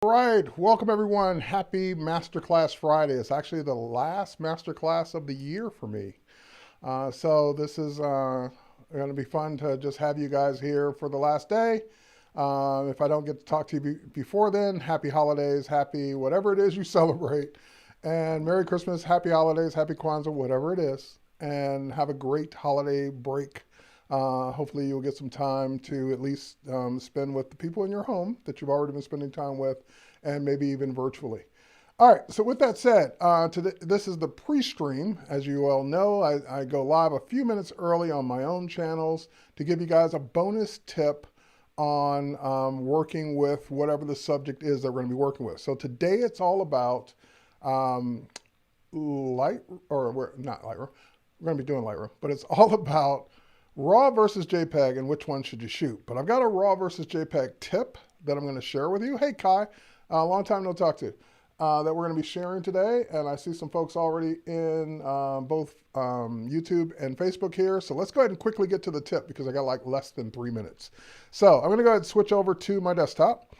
All right, welcome everyone. Happy Masterclass Friday. It's actually the last Masterclass of the year for me. So this is going to be fun to just have you guys here for the last day. If I don't get to talk to you before then, happy holidays, happy whatever it is you celebrate. And Merry Christmas, happy holidays, happy Kwanzaa, whatever it is. And have a great holiday break. Hopefully you'll get some time to at least spend with the people in your home that you've already been spending time with, and maybe even virtually. All right, so with that said, this is the pre-stream. As you all know, I go live a few minutes early on my own channels to give you guys a bonus tip on working with whatever the subject is that we're going to be working with. So today it's all about not Lightroom. We're going to be doing Lightroom, but it's all about RAW versus JPEG and which one should you shoot. But I've got a RAW versus JPEG tip that I'm going to share with you. Hey, Kai, long time no talk to, that we're going to be sharing today. And I see some folks already in both YouTube and Facebook here. So let's go ahead and quickly get to the tip because I got like less than 3 minutes. So I'm going to go ahead and switch over to my desktop.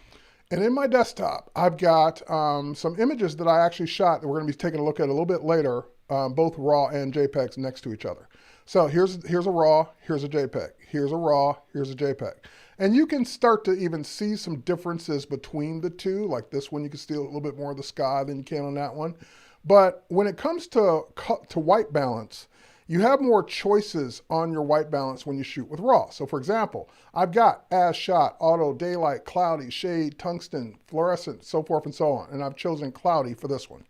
And in my desktop, I've got some images that I actually shot that we're going to be taking a look at a little bit later, both RAW and JPEGs next to each other. So here's a RAW, here's a JPEG, here's a RAW, here's a JPEG. And you can start to even see some differences between the two. Like this one, you can see a little bit more of the sky than you can on that one. But when it comes to white balance, you have more choices on your white balance when you shoot with RAW. So for example, I've got as shot, auto, daylight, cloudy, shade, tungsten, fluorescent, so forth and so on. And I've chosen cloudy for this one.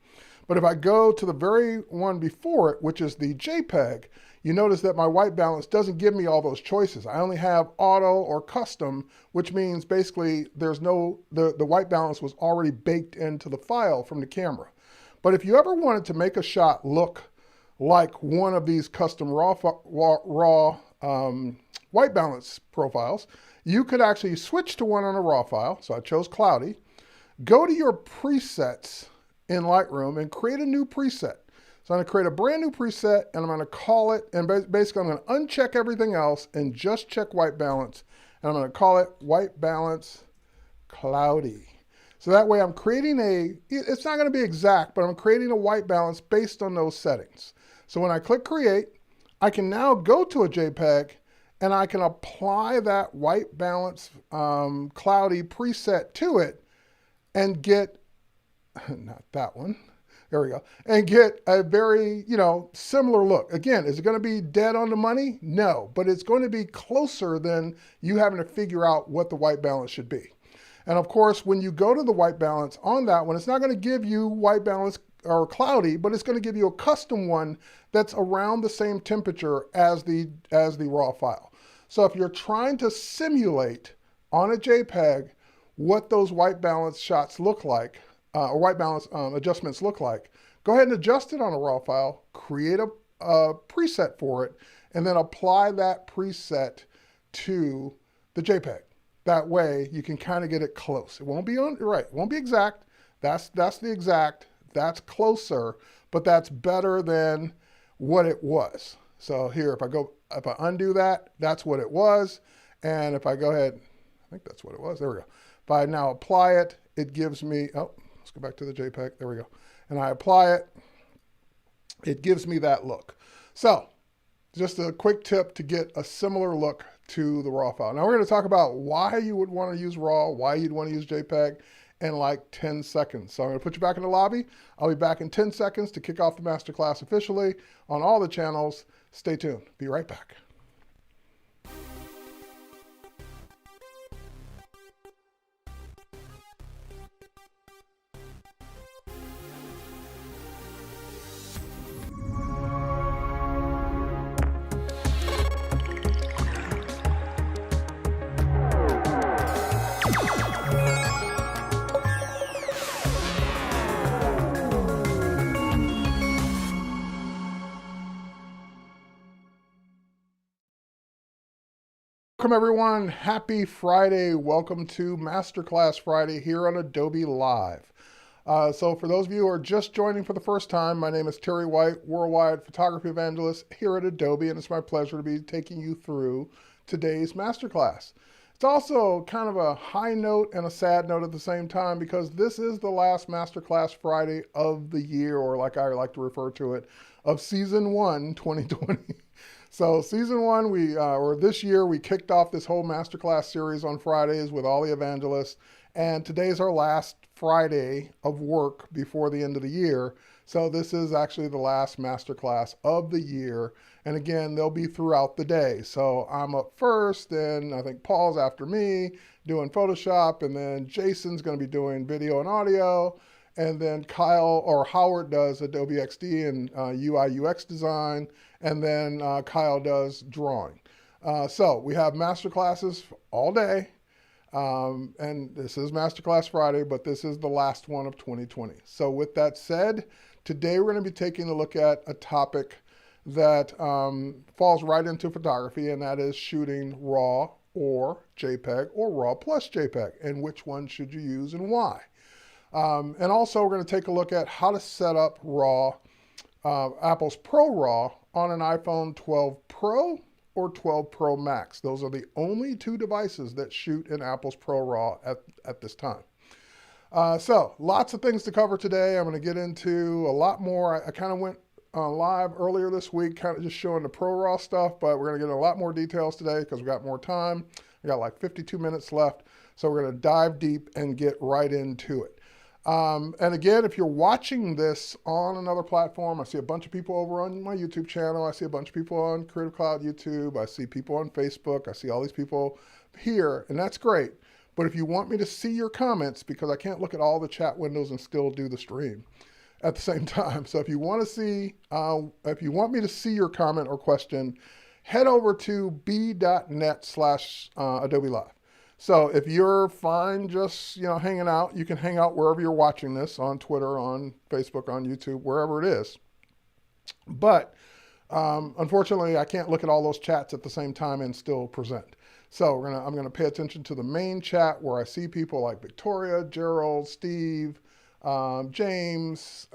But if I go to the very one before it, which is the JPEG, you notice that my white balance doesn't give me all those choices. I only have auto or custom, which means basically there's no, the white balance was already baked into the file from the camera. But if you ever wanted to make a shot look like one of these custom raw white balance profiles, you could actually switch to one on a RAW file. So I chose cloudy, go to your presets in Lightroom and create a new preset. So I'm going to create a brand new preset and I'm going to call it, and basically I'm going to uncheck everything else and just check white balance. And I'm going to call it white balance cloudy. So that way I'm creating it's not going to be exact, but I'm creating a white balance based on those settings. So when I click create, I can now go to a JPEG and I can apply that white balance cloudy preset to it and get, not that one, there we go, and get a very, similar look. Again, is it going to be dead on the money? No, but it's going to be closer than you having to figure out what the white balance should be. And of course, when you go to the white balance on that one, it's not going to give you white balance or cloudy, but it's going to give you a custom one that's around the same temperature as the RAW file. So if you're trying to simulate on a JPEG what those white balance shots look like, or white balance adjustments look like, go ahead and adjust it on a RAW file, create a preset for it, and then apply that preset to the JPEG. That way you can kind of get it close. It won't be it won't be exact. That's the exact. That's closer, but that's better than what it was. So here, if I undo that, that's what it was. And if I go ahead, I think that's what it was. There we go. If I now apply it, it gives me, let's go back to the JPEG. There we go. And I apply it, it gives me that look. So just a quick tip to get a similar look to the RAW file. Now we're going to talk about why you would want to use RAW, why you'd want to use JPEG in like 10 seconds. So I'm going to put you back in the lobby. I'll be back in 10 seconds to kick off the masterclass officially on all the channels. Stay tuned. Be right back. Welcome everyone, happy Friday. Welcome to Masterclass Friday here on Adobe Live. So for those of you who are just joining for the first time, my name is Terry White, Worldwide Photography Evangelist here at Adobe, and it's my pleasure to be taking you through today's Masterclass. It's also kind of a high note and a sad note at the same time because this is the last Masterclass Friday of the year, or like I like to refer to it, of Season 1, 2020. So Season 1, or this year, we kicked off this whole Masterclass series on Fridays with all the evangelists, and today's our last Friday of work before the end of the year. So this is actually the last Masterclass of the year. And again, they'll be throughout the day. So I'm up first, and I think Paul's after me doing Photoshop, and then Jason's going to be doing video and audio, and then Kyle or Howard does Adobe XD and UI UX design, and then Kyle does drawing. So we have masterclasses all day, and this is Masterclass Friday, but this is the last one of 2020. So with that said, today we're going to be taking a look at a topic that falls right into photography, and that is shooting RAW or JPEG or RAW plus JPEG, and which one should you use and why. And also we're going to take a look at how to set up RAW, Apple's Pro RAW on an iPhone 12 Pro or 12 Pro Max. Those are the only two devices that shoot in Apple's Pro RAW at this time. So lots of things to cover today. I'm going to get into a lot more. I kind of went live earlier this week, kind of just showing the Pro RAW stuff, but we're going to get a lot more details today because we got more time. We got like 52 minutes left. So we're going to dive deep and get right into it. And again, if you're watching this on another platform, I see a bunch of people over on my YouTube channel. I see a bunch of people on Creative Cloud YouTube. I see people on Facebook. I see all these people here, and that's great. But if you want me to see your comments, because I can't look at all the chat windows and still do the stream at the same time. So if you want to see, if you want me to see your comment or question, head over to b.net/Adobe Live. So if you're fine just, hanging out, you can hang out wherever you're watching this, on Twitter, on Facebook, on YouTube, wherever it is. But unfortunately, I can't look at all those chats at the same time and still present. So I'm gonna pay attention to the main chat where I see people like Victoria, Gerald, Steve, James,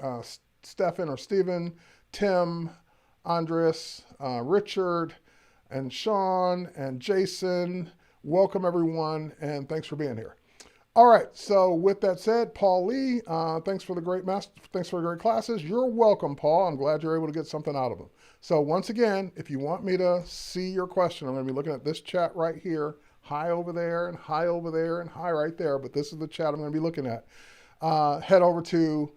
Stephen or Steven, Tim, Andres, Richard, and Sean, and Jason. Welcome everyone, and thanks for being here. All right, so with that said, Paul Lee, thanks for the great classes. You're welcome, Paul. I'm glad you're able to get something out of them. So once again, if you want me to see your question, I'm going to be looking at this chat right here, high over there, and high over there, and high right there, but this is the chat I'm going to be looking at. Head over to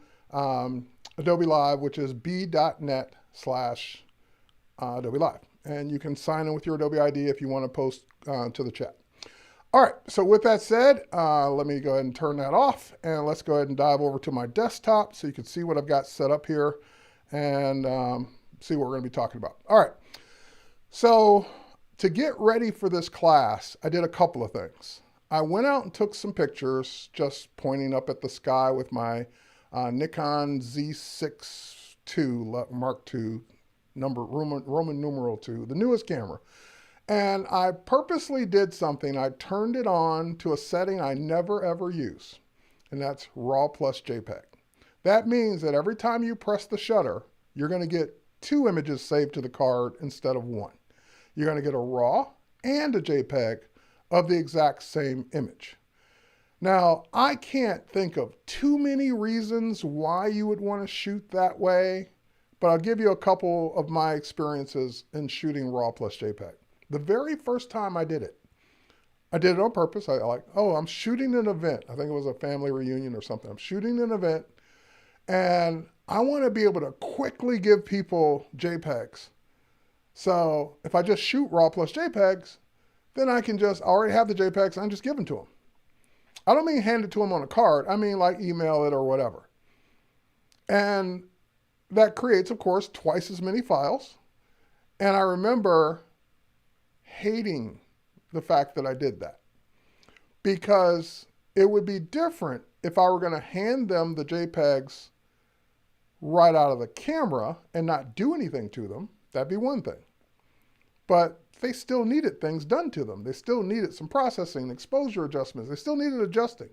Adobe Live, which is b.net/Adobe Live. And you can sign in with your Adobe ID if you want to post to the chat. All right, so with that said, let me go ahead and turn that off, and let's go ahead and dive over to my desktop so you can see what I've got set up here and see what we're going to be talking about. All right, so to get ready for this class, I did a couple of things. I went out and took some pictures just pointing up at the sky with my Nikon Z62 Mark II, Roman numeral 2, the newest camera. And I purposely did something. I turned it on to a setting I never ever use, and that's RAW plus JPEG. That means that every time you press the shutter, you're going to get 2 images saved to the card instead of 1. You're going to get a RAW and a JPEG of the exact same image. Now, I can't think of too many reasons why you would want to shoot that way, but I'll give you a couple of my experiences in shooting RAW plus JPEG. The very first time I did it on purpose. I'm shooting an event. I think it was a family reunion or something. I'm shooting an event, and I want to be able to quickly give people JPEGs. So if I just shoot RAW plus JPEGs, then I already have the JPEGs, and I just give them to them. I don't mean hand it to them on a card. I mean like email it or whatever. And that creates, of course, twice as many files. And I remember hating the fact that I did that, because it would be different if I were going to hand them the JPEGs right out of the camera and not do anything to them. That'd be one thing. But they still needed things done to them. They still needed some processing, exposure adjustments. They still needed adjusting.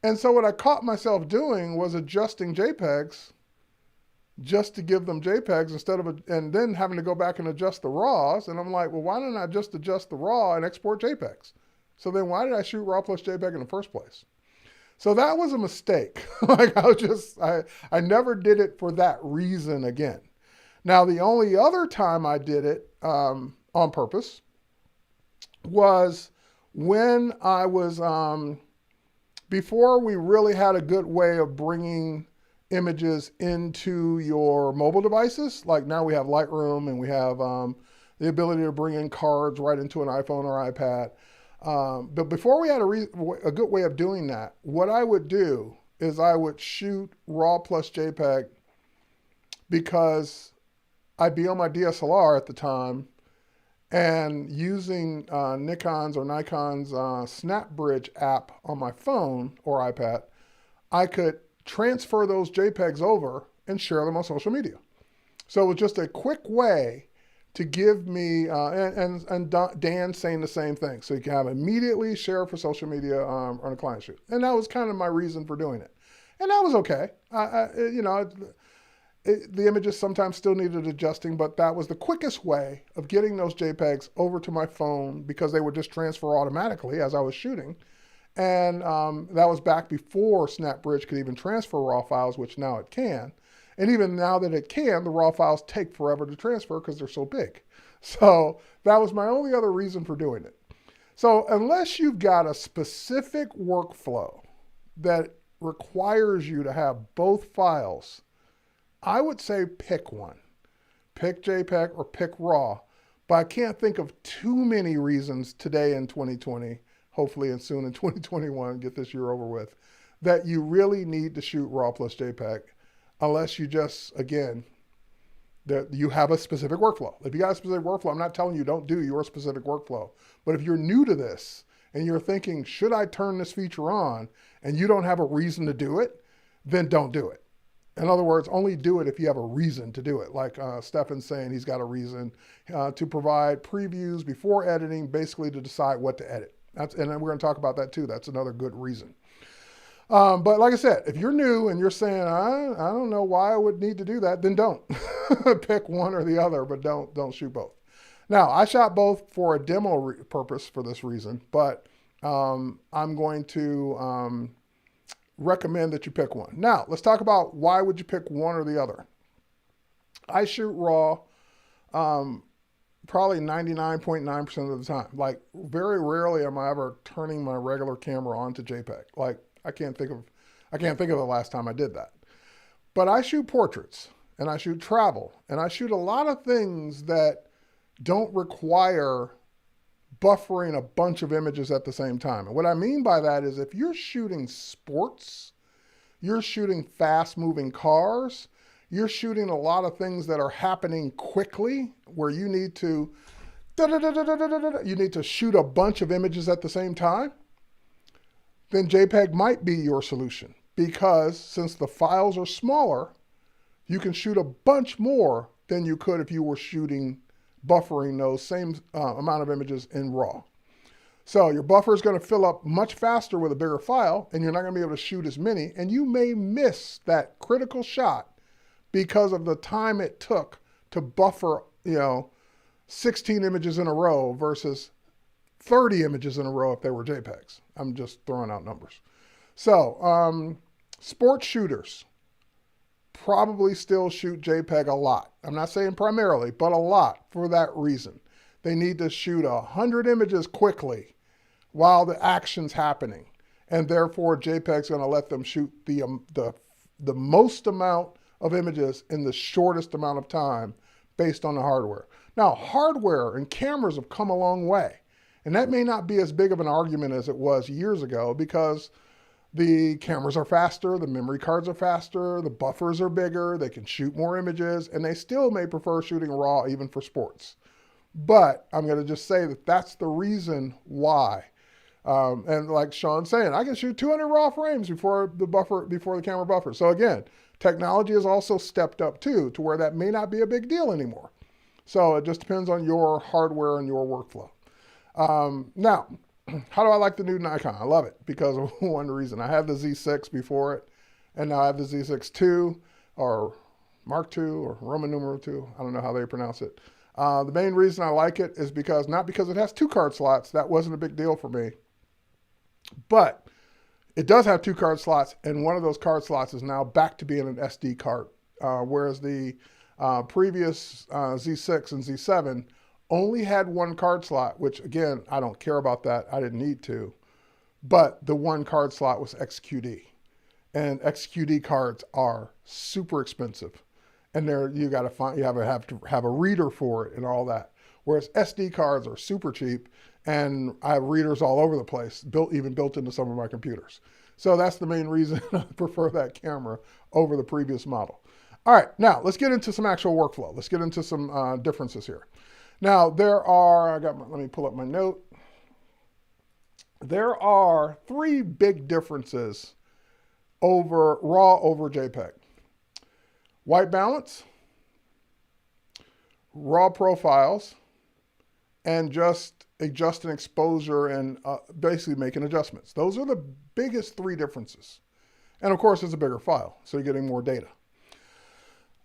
And so what I caught myself doing was adjusting JPEGs just to give them JPEGs and then having to go back and adjust the RAWs. And I'm like, well, why don't I just adjust the RAW and export JPEGs? So then why did I shoot RAW plus JPEG in the first place? So that was a mistake. Like I never did it for that reason again. Now, the only other time I did it on purpose was when I was, before we really had a good way of bringing images into your mobile devices. Like now we have Lightroom and we have the ability to bring in cards right into an iPhone or iPad. But before we had a good way of doing that, what I would do is I would shoot RAW plus JPEG because I'd be on my DSLR at the time and using Nikon's or Nikon's SnapBridge app on my phone or iPad, I could transfer those JPEGs over and share them on social media. So it was just a quick way to give me, and Dan's saying the same thing. So you can have immediately share for social media on a client shoot. And that was kind of my reason for doing it. And that was okay. The images sometimes still needed adjusting, but that was the quickest way of getting those JPEGs over to my phone because they would just transfer automatically as I was shooting. And that was back before SnapBridge could even transfer RAW files, which now it can. And even now that it can, the RAW files take forever to transfer because they're so big. So that was my only other reason for doing it. So unless you've got a specific workflow that requires you to have both files, I would say pick one. Pick JPEG or pick RAW. But I can't think of too many reasons today in 2020, hopefully and soon in 2021, get this year over with, that you really need to shoot RAW plus JPEG. Unless you just, again, that you have a specific workflow. If you got a specific workflow, I'm not telling you don't do your specific workflow. But if you're new to this and you're thinking, should I turn this feature on, and you don't have a reason to do it, then don't do it. In other words, only do it if you have a reason to do it. Like Stefan's saying, he's got a reason to provide previews before editing, basically to decide what to edit. And we're going to talk about that too. That's another good reason. But like I said, if you're new and you're saying, I don't know why I would need to do that, then don't. Pick one or the other, but don't shoot both. Now, I shot both for a demo purpose for this reason, but I'm going to recommend that you pick one. Now, let's talk about why would you pick one or the other. I shoot RAW probably 99.9% of the time. Like, very rarely am I ever turning my regular camera onto JPEG. Like, I can't think of the last time I did that. But I shoot portraits, and I shoot travel, and I shoot a lot of things that don't require buffering a bunch of images at the same time. And what I mean by that is if you're shooting sports, you're shooting fast-moving cars, you're shooting a lot of things that are happening quickly, where you need to shoot a bunch of images at the same time, then JPEG might be your solution, because since the files are smaller, you can shoot a bunch more than you could if you were buffering those same amount of images in RAW. So your buffer is going to fill up much faster with a bigger file, and you're not going to be able to shoot as many, and you may miss that critical shot because of the time it took to buffer, 16 images in a row versus 30 images in a row if they were JPEGs. I'm just throwing out numbers. So sports shooters probably still shoot JPEG a lot. I'm not saying primarily, but a lot for that reason. They need to shoot 100 images quickly while the action's happening. And therefore, JPEG's going to let them shoot the most amount of images in the shortest amount of time based on the hardware. Now, hardware and cameras have come a long way. And that may not be as big of an argument as it was years ago, because the cameras are faster, the memory cards are faster, the buffers are bigger, they can shoot more images, and they still may prefer shooting RAW even for sports. But I'm going to just say that that's the reason why. And like Sean's saying, I can shoot 200 RAW frames before the camera buffers. So again, technology has also stepped up too, to where that may not be a big deal anymore. So it just depends on your hardware and your workflow. Now, how do I like the new Nikon? I love it because of one reason. I have the Z6 before it, and now I have the Z62 or Mark II or Roman numeral 2. I don't know how they pronounce it. The main reason I like it is because, not because it has 2 card slots, that wasn't a big deal for me, but it does have 2 card slots, and one of those card slots is now back to being an SD card, whereas the previous Z6 and Z7 only had 1 card slot, which again, I don't care about that. I didn't need to, but the 1 card slot was XQD, and XQD cards are super expensive. And there you got to find, you have to have a reader for it and all that. Whereas SD cards are super cheap, and I have readers all over the place, even built into some of my computers. So that's the main reason I prefer that camera over the previous model. All right, now let's get into some actual workflow. Let's get into some differences here. Now there are, let me pull up my note. There are 3 big differences over RAW over JPEG. White balance, raw profiles, and just adjusting exposure and basically making adjustments. Those are the biggest 3 differences. And of course, it's a bigger file, so you're getting more data.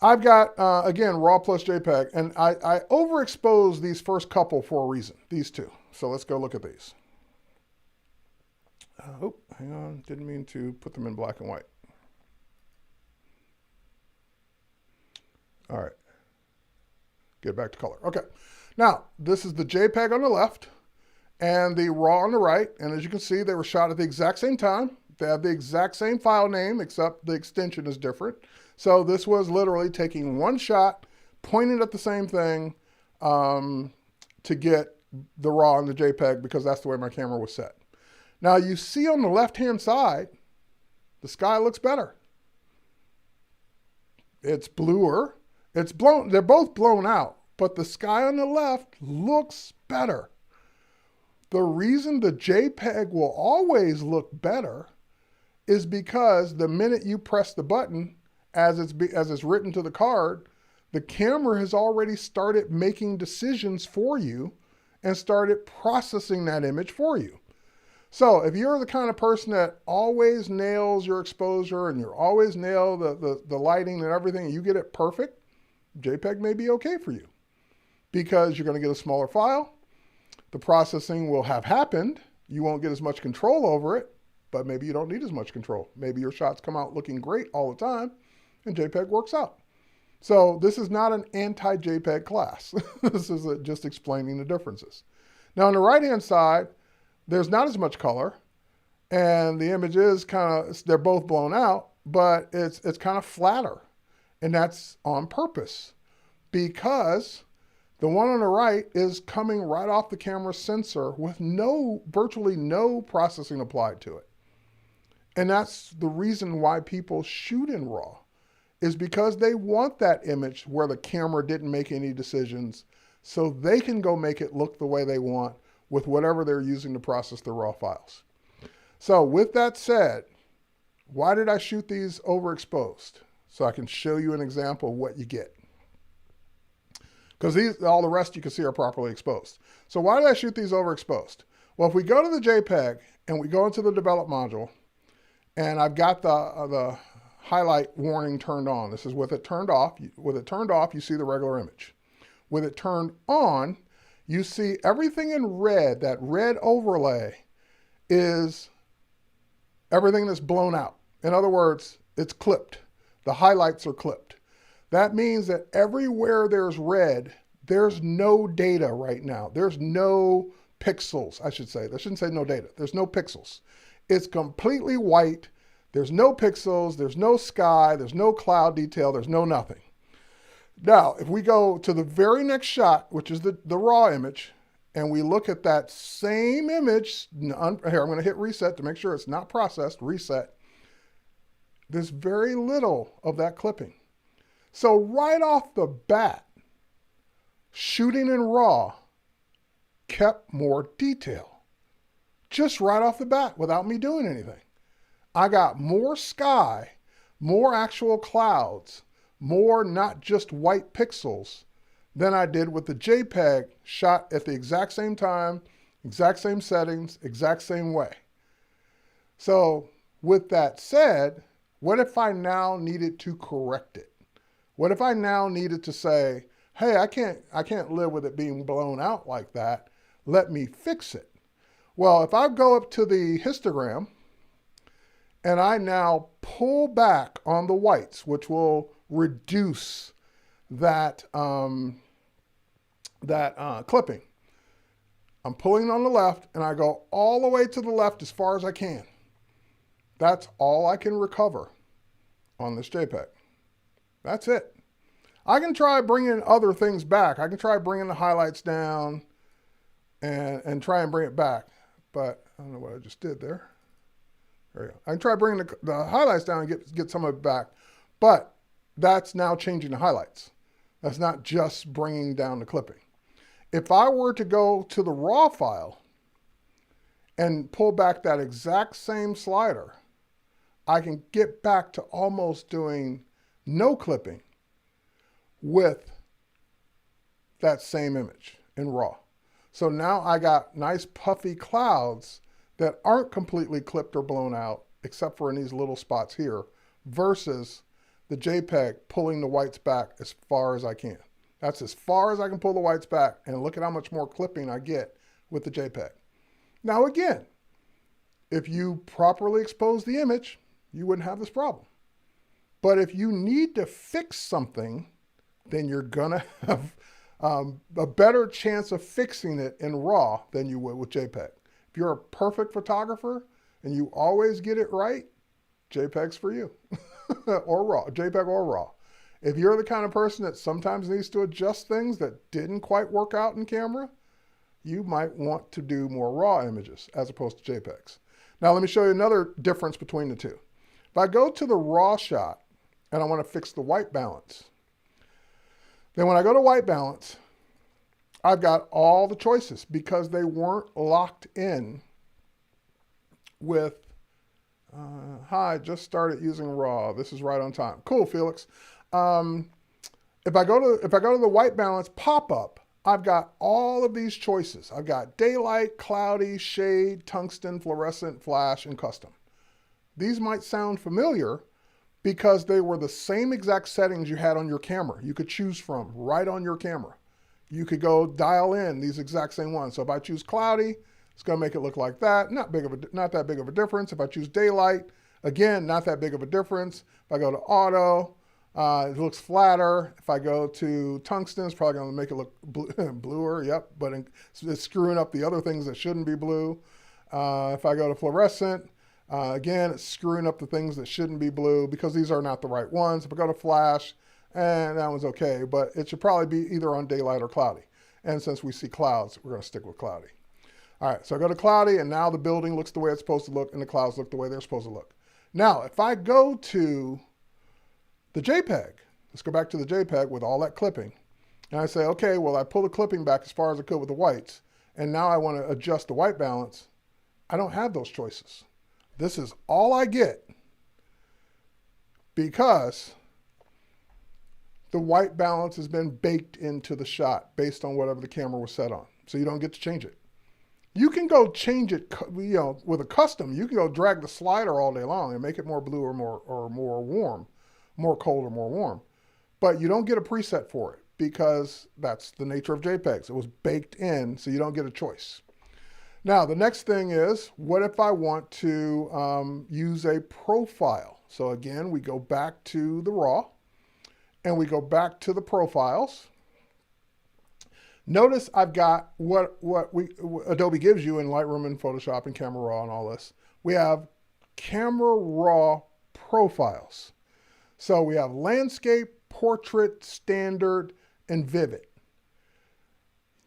I've got, again, RAW plus JPEG, and I overexpose these first couple for a reason, these 2. So let's go look at these. Oh, hang on, didn't mean to put them in black and white. All right, get back to color. Okay, now this is the JPEG on the left and the RAW on the right. And as you can see, they were shot at the exact same time. They have the exact same file name, except the extension is different. So this was literally taking 1 shot, pointing at the same thing to get the RAW and the JPEG, because that's the way my camera was set. Now you see on the left-hand side, the sky looks better. It's bluer. It's blown, they're both blown out, but the sky on the left looks better. The reason the JPEG will always look better is because the minute you press the button, as it's written to the card, the camera has already started making decisions for you and started processing that image for you. So if you're the kind of person that always nails your exposure and you always nail the lighting and everything, and you get it perfect, JPEG may be okay for you, because you're going to get a smaller file. The processing will have happened. You won't get as much control over it, but maybe you don't need as much control. Maybe your shots come out looking great all the time, and JPEG works out. So this is not an anti-JPEG class. This is just explaining the differences. Now on the right-hand side, there's not as much color, and the image is they're both blown out, but it's kind of flatter. And that's on purpose, because the one on the right is coming right off the camera sensor with virtually no processing applied to it. And that's the reason why people shoot in RAW, is because they want that image where the camera didn't make any decisions, so they can go make it look the way they want with whatever they're using to process the RAW files. So with that said, why did I shoot these overexposed? So I can show you an example of what you get. Because all the rest you can see are properly exposed. So why did I shoot these overexposed? Well, if we go to the JPEG and we go into the develop module, and I've got the highlight warning turned on. This is with it turned off. With it turned off, you see the regular image. With it turned on, you see everything in red. That red overlay is everything that's blown out. In other words, it's clipped. The highlights are clipped. That means that everywhere there's red, there's no data right now. There's no pixels, I should say. I shouldn't say no data. There's no pixels. It's completely white. There's no pixels. There's no sky. There's no cloud detail. There's no nothing. Now, if we go to the very next shot, which is the raw image, and we look at that same image, here, I'm going to hit reset to make sure it's not processed, reset. There's very little of that clipping. So right off the bat, shooting in RAW kept more detail. Just right off the bat without me doing anything. I got more sky, more actual clouds, more not just white pixels than I did with the JPEG shot at the exact same time, exact same settings, exact same way. So with that said, what if I now needed to correct it? What if I now needed to say, hey, I can't live with it being blown out like that. Let me fix it. Well, if I go up to the histogram and I now pull back on the whites, which will reduce that, clipping. I'm pulling on the left and I go all the way to the left as far as I can. That's all I can recover on this JPEG. That's it. I can try bringing other things back. I can try bringing the highlights down and try and bring it back. But I don't know what I just did there. There you go. I can try bringing the highlights down and get some of it back. But that's now changing the highlights. That's not just bringing down the clipping. If I were to go to the raw file and pull back that exact same slider, I can get back to almost doing no clipping with that same image in raw. So now I got nice puffy clouds that aren't completely clipped or blown out, except for in these little spots here, versus the JPEG pulling the whites back as far as I can. That's as far as I can pull the whites back, and look at how much more clipping I get with the JPEG. Now again, if you properly expose the image, you wouldn't have this problem. But if you need to fix something, then you're gonna have a better chance of fixing it in RAW than you would with JPEG. If you're a perfect photographer and you always get it right, JPEG's for you. Or RAW, JPEG or RAW. If you're the kind of person that sometimes needs to adjust things that didn't quite work out in camera, you might want to do more RAW images as opposed to JPEGs. Now let me show you another difference between the two. If I go to the RAW shot and I want to fix the white balance, then when I go to white balance, I've got all the choices because they weren't locked in with, hi, just started using RAW. This is right on time. Cool, Felix. If I go to the white balance pop-up, I've got all of these choices. I've got daylight, cloudy, shade, tungsten, fluorescent, flash, and custom. These might sound familiar because they were the same exact settings you had on your camera. You could choose from right on your camera. You could go dial in these exact same ones. So if I choose cloudy, it's going to make it look like that. Not that big of a difference. If I choose daylight, again, not that big of a difference. If I go to auto, it looks flatter. If I go to tungsten, it's probably going to make it look bluer. Yep, but it's screwing up the other things that shouldn't be blue. If I go to fluorescent, again, it's screwing up the things that shouldn't be blue because these are not the right ones. If I go to flash, and that one's okay, but it should probably be either on daylight or cloudy. And since we see clouds, we're going to stick with cloudy. All right, so I go to cloudy, and now the building looks the way it's supposed to look, and the clouds look the way they're supposed to look. Now, if I go to the JPEG, let's go back to the JPEG with all that clipping, and I say, okay, well, I pull the clipping back as far as I could with the whites, and now I want to adjust the white balance. I don't have those choices. This is all I get because the white balance has been baked into the shot based on whatever the camera was set on. So you don't get to change it. You can go change it, with a custom. You can go drag the slider all day long and make it more blue or more warm, more cold or more warm. But you don't get a preset for it because that's the nature of JPEGs. It was baked in, so you don't get a choice. Now, the next thing is, what if I want to use a profile? So again, we go back to the RAW and we go back to the profiles. Notice I've got what Adobe gives you in Lightroom and Photoshop and Camera Raw and all this. We have Camera Raw profiles. So we have landscape, portrait, standard, and vivid.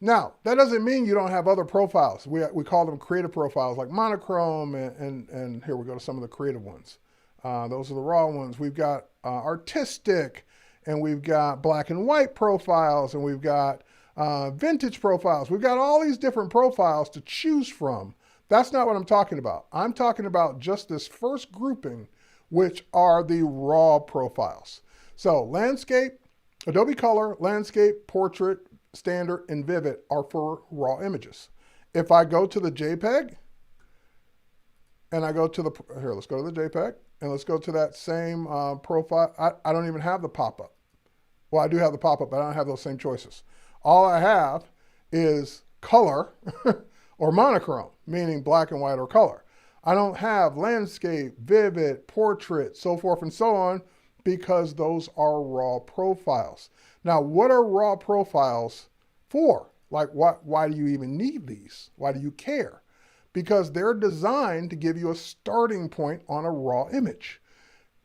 Now, that doesn't mean you don't have other profiles. We call them creative profiles like monochrome, and here we go to some of the creative ones. Those are the raw ones. We've got artistic, and we've got black and white profiles, and we've got vintage profiles. We've got all these different profiles to choose from. That's not what I'm talking about. I'm talking about just this first grouping, which are the raw profiles. So landscape, Adobe Color, landscape, portrait, standard, and vivid are for raw images. If I go to the JPEG, and I go to the, here, let's go to the JPEG, and let's go to that same profile. I don't even have the pop-up. Well, I do have the pop-up, but I don't have those same choices. All I have is color or monochrome, meaning black and white or color. I don't have landscape, vivid, portrait, so forth and so on, because those are raw profiles. Now, what are raw profiles for? Like, why do you even need these? Why do you care? Because they're designed to give you a starting point on a raw image.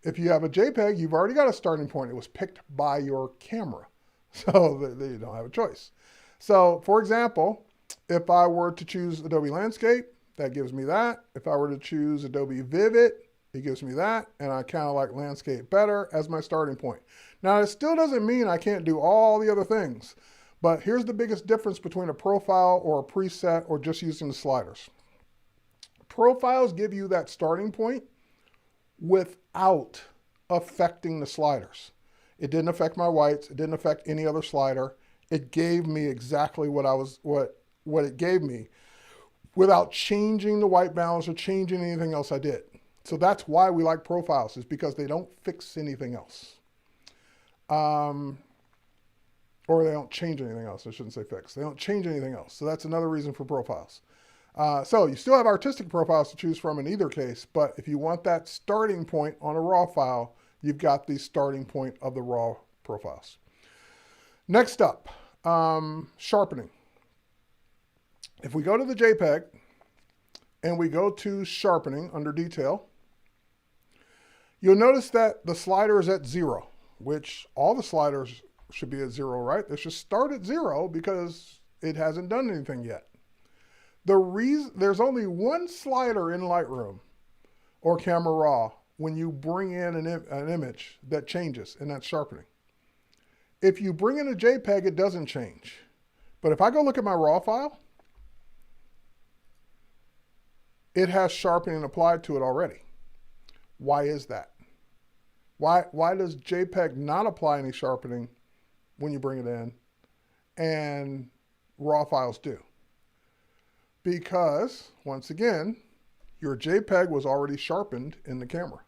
If you have a JPEG, you've already got a starting point. It was picked by your camera, so you don't have a choice. So, for example, if I were to choose Adobe Landscape, that gives me that. If I were to choose Adobe Vivid, it gives me that, and I kind of like Landscape better as my starting point. Now, it still doesn't mean I can't do all the other things, but here's the biggest difference between a profile or a preset or just using the sliders. Profiles give you that starting point without affecting the sliders. It didn't affect my whites. It didn't affect any other slider. It gave me exactly what it gave me without changing the white balance or changing anything else I did. So that's why we like profiles, is because they don't fix anything else. Or they don't change anything else. I shouldn't say fix. They don't change anything else. So that's another reason for profiles. So you still have artistic profiles to choose from in either case, but if you want that starting point on a raw file, you've got the starting point of the raw profiles. Next up, sharpening. If we go to the JPEG and we go to sharpening under detail, you'll notice that the slider is at 0, which all the sliders should be at 0, right? They should start at 0 because it hasn't done anything yet. There's only one slider in Lightroom or Camera Raw when you bring in an image that changes, and that's sharpening. If you bring in a JPEG, it doesn't change. But if I go look at my raw file, it has sharpening applied to it already. Why is that? Why does JPEG not apply any sharpening when you bring it in and raw files do? Because, once again, your JPEG was already sharpened in the camera.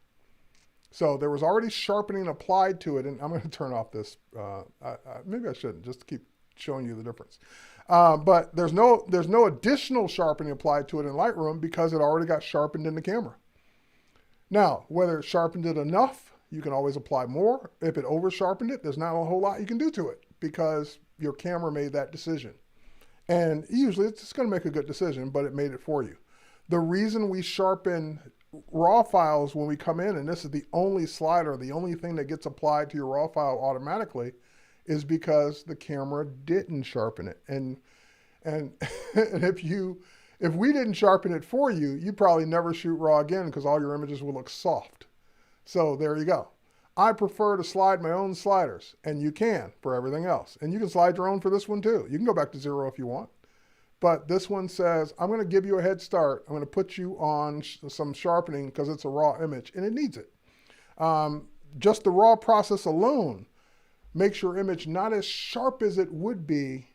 So there was already sharpening applied to it, and I'm going to turn off this. Maybe I shouldn't, just to keep showing you the difference. But there's no additional sharpening applied to it in Lightroom because it already got sharpened in the camera. Now, whether it sharpened it enough, you can always apply more. If it over sharpened it, there's not a whole lot you can do to it because your camera made that decision. And usually it's just going to make a good decision, but it made it for you. The reason we sharpen raw files when we come in, and this is the only slider, the only thing that gets applied to your raw file automatically, is because the camera didn't sharpen it. And if we didn't sharpen it for you, you'd probably never shoot raw again because all your images will look soft. So there you go. I prefer to slide my own sliders, and you can for everything else. And you can slide your own for this one too. You can go back to 0 if you want. But this one says, I'm going to give you a head start. I'm going to put you on some sharpening because it's a raw image, and it needs it. Just the raw process alone makes your image not as sharp as it would be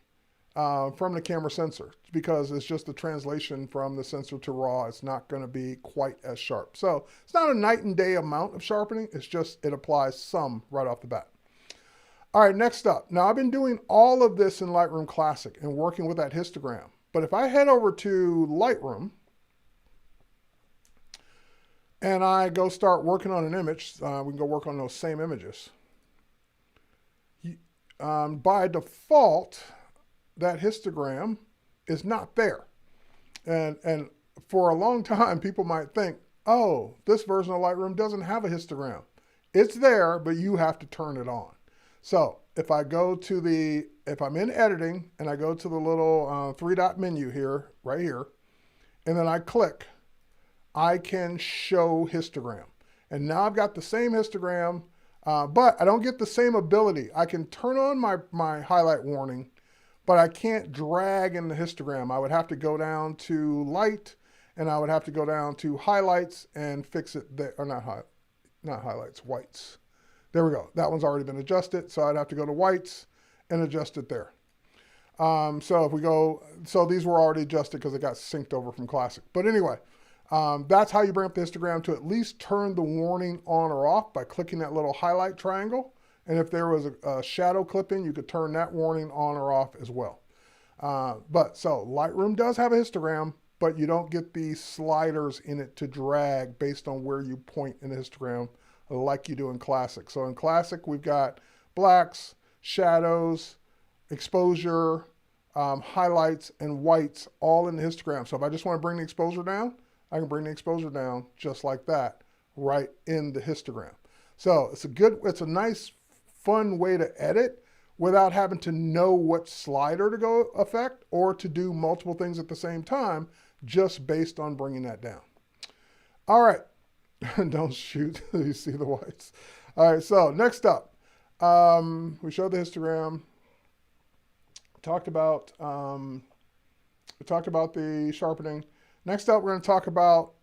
from the camera sensor, because it's just the translation from the sensor to raw. It's not going to be quite as sharp. So it's not a night and day amount of sharpening. It's just it applies some right off the bat. All right, next up. Now, I've been doing all of this in Lightroom Classic and working with that histogram. But if I head over to Lightroom and I go start working on an image, we can go work on those same images. By default, that histogram is not there. And for a long time, people might think, oh, this version of Lightroom doesn't have a histogram. It's there, but you have to turn it on. So if I go to if I'm in editing and I go to the little 3-dot menu here, right here, and then I click, I can show histogram. And now I've got the same histogram, but I don't get the same ability. I can turn on my highlight warning, but I can't drag in the histogram. I would have to go down to light, and I would have to go down to highlights and fix it there, or not highlights, whites. There we go. That one's already been adjusted, so I'd have to go to whites and adjust it there. So if we go, so these were already adjusted because it got synced over from Classic. But anyway, that's how you bring up the histogram to at least turn the warning on or off by clicking that little highlight triangle. And if there was a shadow clipping, you could turn that warning on or off as well. So Lightroom does have a histogram, but you don't get the sliders in it to drag based on where you point in the histogram like you do in Classic. So in Classic, we've got blacks, shadows, exposure, highlights, and whites all in the histogram. So if I just want to bring the exposure down, I can bring the exposure down just like that right in the histogram. So it's a nice, fun way to edit without having to know what slider to go affect or to do multiple things at the same time, just based on bringing that down. All right, don't shoot, you see the whites. All right, so next up, we showed the histogram, talked about the sharpening. Next up, we're going to talk about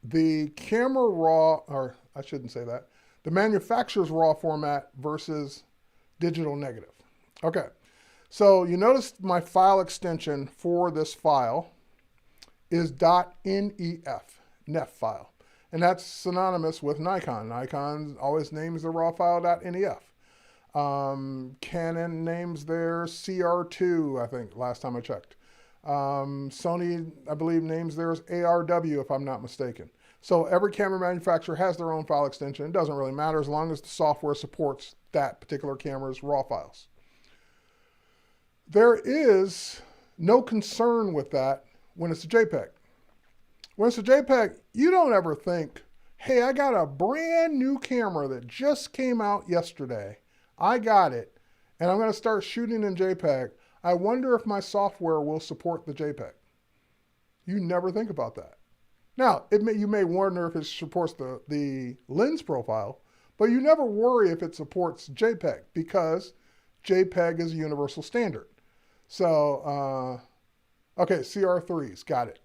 the camera raw, or I shouldn't say that, the manufacturer's raw format versus digital negative. Okay, so you notice my file extension for this file is .nef file, and that's synonymous with Nikon. Nikon always names the raw file .nef. Canon names their CR2, I think, last time I checked. Sony, I believe, names theirs ARW, if I'm not mistaken. So every camera manufacturer has their own file extension. It doesn't really matter as long as the software supports that particular camera's raw files. There is no concern with that when it's a JPEG. When it's a JPEG, you don't ever think, hey, I got a brand new camera that just came out yesterday. I got it, and I'm going to start shooting in JPEG. I wonder if my software will support the JPEG. You never think about that. Now, you may wonder if it supports the lens profile, but you never worry if it supports JPEG because JPEG is a universal standard. So, okay, CR3s, got it.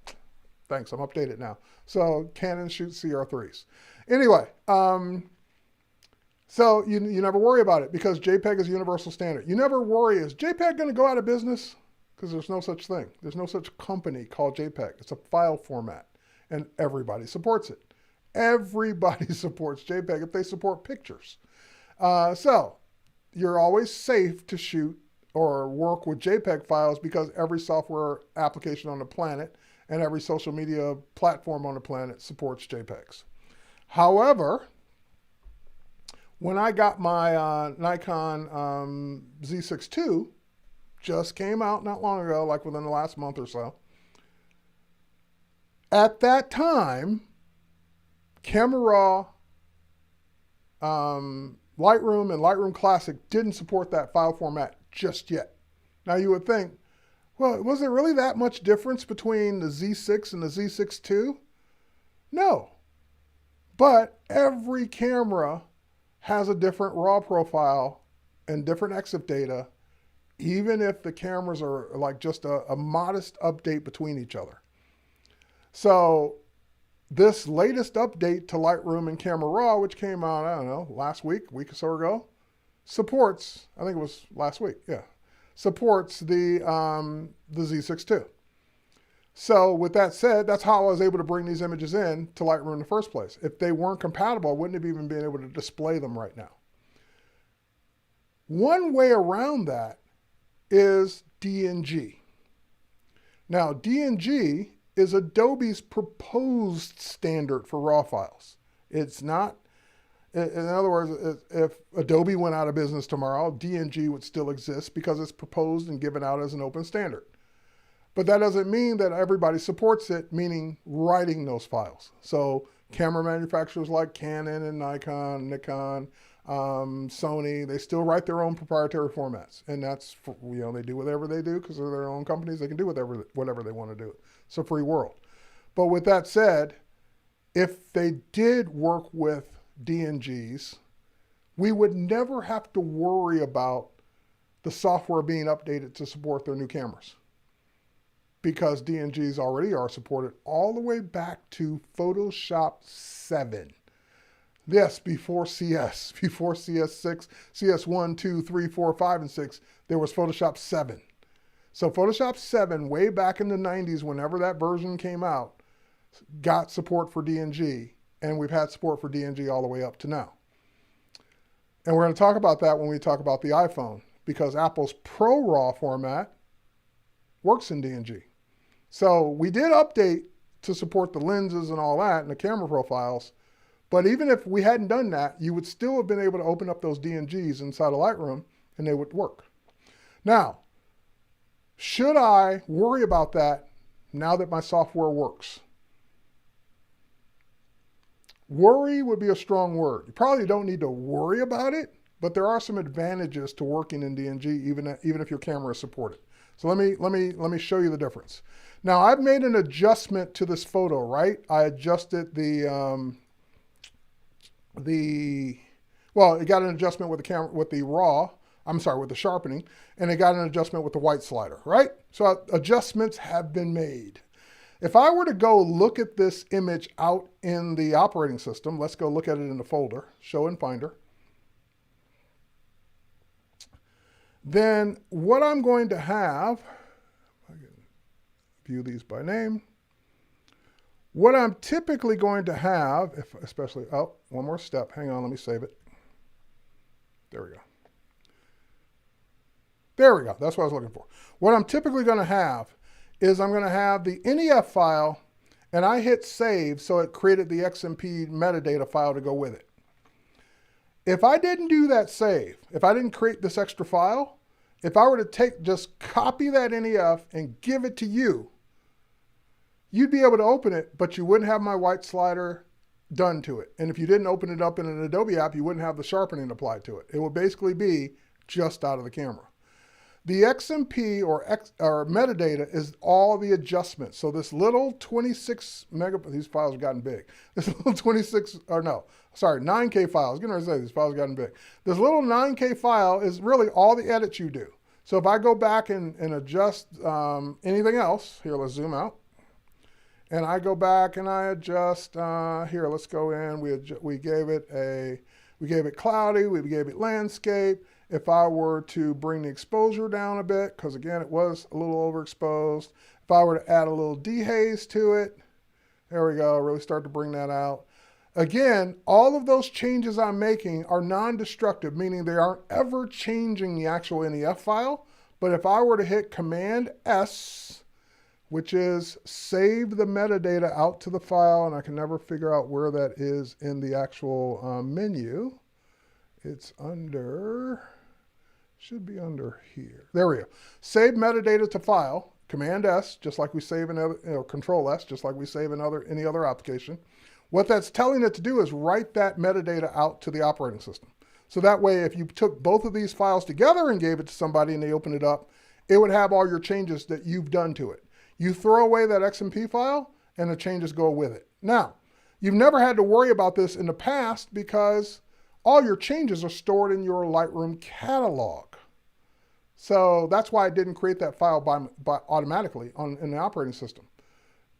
Thanks, I'm updated now. So Canon shoots CR3s. Anyway, so you never worry about it because JPEG is a universal standard. You never worry, is JPEG going to go out of business? Because there's no such thing. There's no such company called JPEG. It's a file format, and everybody supports it. Everybody supports JPEG if they support pictures. So you're always safe to shoot or work with JPEG files because every software application on the planet and every social media platform on the planet supports JPEGs. However, when I got my Nikon Z62, just came out not long ago, like within the last month or so, at that time, Camera Raw, Lightroom, and Lightroom Classic didn't support that file format just yet. Now you would think, well, was there really that much difference between the Z6 and the Z62? No. But every camera has a different RAW profile and different EXIF data, even if the cameras are like just a modest update between each other. So this latest update to Lightroom and Camera Raw, which came out, I don't know, last week or so ago, supports, I think it was last week, yeah, supports the Z62. So with that said, that's how I was able to bring these images in to Lightroom in the first place. If they weren't compatible, I wouldn't have even been able to display them right now. One way around that is DNG. Now, DNG is Adobe's proposed standard for RAW files. It's not, in other words, if Adobe went out of business tomorrow, DNG would still exist because it's proposed and given out as an open standard. But that doesn't mean that everybody supports it, meaning writing those files. So camera manufacturers like Canon and Nikon, Sony, they still write their own proprietary formats. And that's, they do whatever they do because they're their own companies. They can do whatever they want to do. It's a free world. But with that said, if they did work with DNGs, we would never have to worry about the software being updated to support their new cameras, because DNGs already are supported all the way back to Photoshop 7. Yes, before CS, before CS6, CS1, 2, 3, 4, 5, and 6, there was Photoshop 7. So Photoshop 7, way back in the 90s, whenever that version came out, got support for DNG, and we've had support for DNG all the way up to now. And we're going to talk about that when we talk about the iPhone, because Apple's ProRAW format works in DNG. So we did update to support the lenses and all that and the camera profiles. But even if we hadn't done that, you would still have been able to open up those DNGs inside of Lightroom and they would work. Now, should I worry about that now that my software works? Worry would be a strong word. You probably don't need to worry about it, but there are some advantages to working in DNG even if your camera is supported. So let me show you the difference. Now I've made an adjustment to this photo, right? I adjusted well, it got an adjustment with the camera, with the sharpening, and it got an adjustment with the white slider, right? So adjustments have been made. If I were to go look at this image out in the operating system, let's go look at it in the folder, Show in Finder. Then what I'm going to have, I can view these by name. What I'm typically going to have, one more step, hang on, let me save it. There we go. There we go, that's what I was looking for. What I'm typically going to have is I'm going to have the NEF file, and I hit save, so it created the XMP metadata file to go with it. If I didn't do that save, if I didn't create this extra file, if I were to just copy that NEF and give it to you, you'd be able to open it, but you wouldn't have my white slider done to it. And if you didn't open it up in an Adobe app, you wouldn't have the sharpening applied to it. It would basically be just out of the camera. The XMP or metadata is all the adjustments. So this little 26 megabyte, these files have gotten big. This little 9K file. I was going to say these files have gotten big. This little 9K file is really all the edits you do. So if I go back and adjust anything else, here, let's zoom out. And I go back and I adjust, here, let's go in. We gave it cloudy, we gave it landscape. If I were to bring the exposure down a bit, because again, it was a little overexposed. If I were to add a little dehaze to it, there we go, really start to bring that out. Again, all of those changes I'm making are non-destructive, meaning they aren't ever changing the actual NEF file. But if I were to hit Command S, which is save the metadata out to the file, and I can never figure out where that is in the actual menu. It's under, should be under here. There we go. Save metadata to file, Command S, just like we save in other, Control S, just like we save in any other application. What that's telling it to do is write that metadata out to the operating system. So that way, if you took both of these files together and gave it to somebody and they opened it up, it would have all your changes that you've done to it. You throw away that XMP file and the changes go with it. Now, you've never had to worry about this in the past because all your changes are stored in your Lightroom catalog. So that's why I didn't create that file by automatically in the operating system,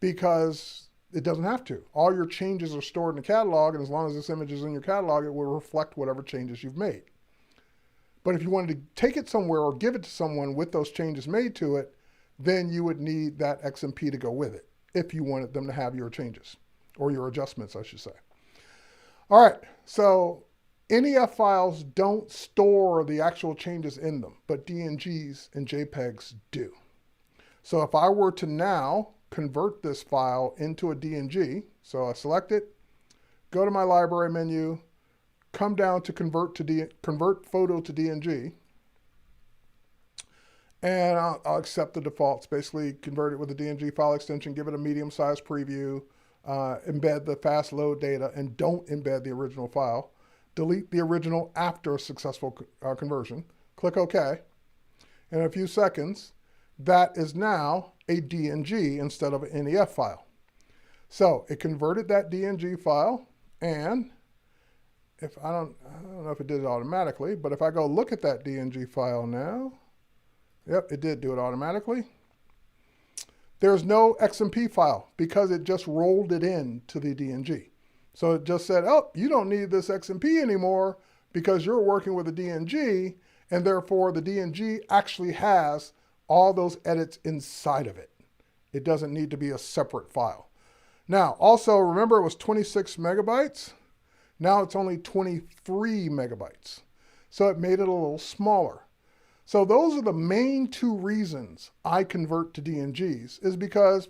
because it doesn't have to. All your changes are stored in the catalog, and as long as this image is in your catalog, it will reflect whatever changes you've made. But if you wanted to take it somewhere or give it to someone with those changes made to it, then you would need that XMP to go with it if you wanted them to have your changes, or your adjustments, I should say. All right, so NEF files don't store the actual changes in them, but DNGs and JPEGs do. So if I were to now convert this file into a DNG, so I select it, go to my library menu, come down to convert photo to DNG, and I'll accept the defaults. Basically, convert it with a DNG file extension, give it a medium-sized preview, embed the fast load data, and don't embed the original file. Delete the original after a successful conversion. Click OK. In a few seconds, that is now a DNG instead of an NEF file. So it converted that DNG file, and if I don't know if it did it automatically, but if I go look at that DNG file now, yep, it did do it automatically. There's no XMP file because it just rolled it into the DNG. So it just said, oh, you don't need this XMP anymore because you're working with a DNG, and therefore the DNG actually has all those edits inside of it. It doesn't need to be a separate file. Now, also remember it was 26 megabytes. Now it's only 23 megabytes. So it made it a little smaller. So those are the main two reasons I convert to DNGs, is because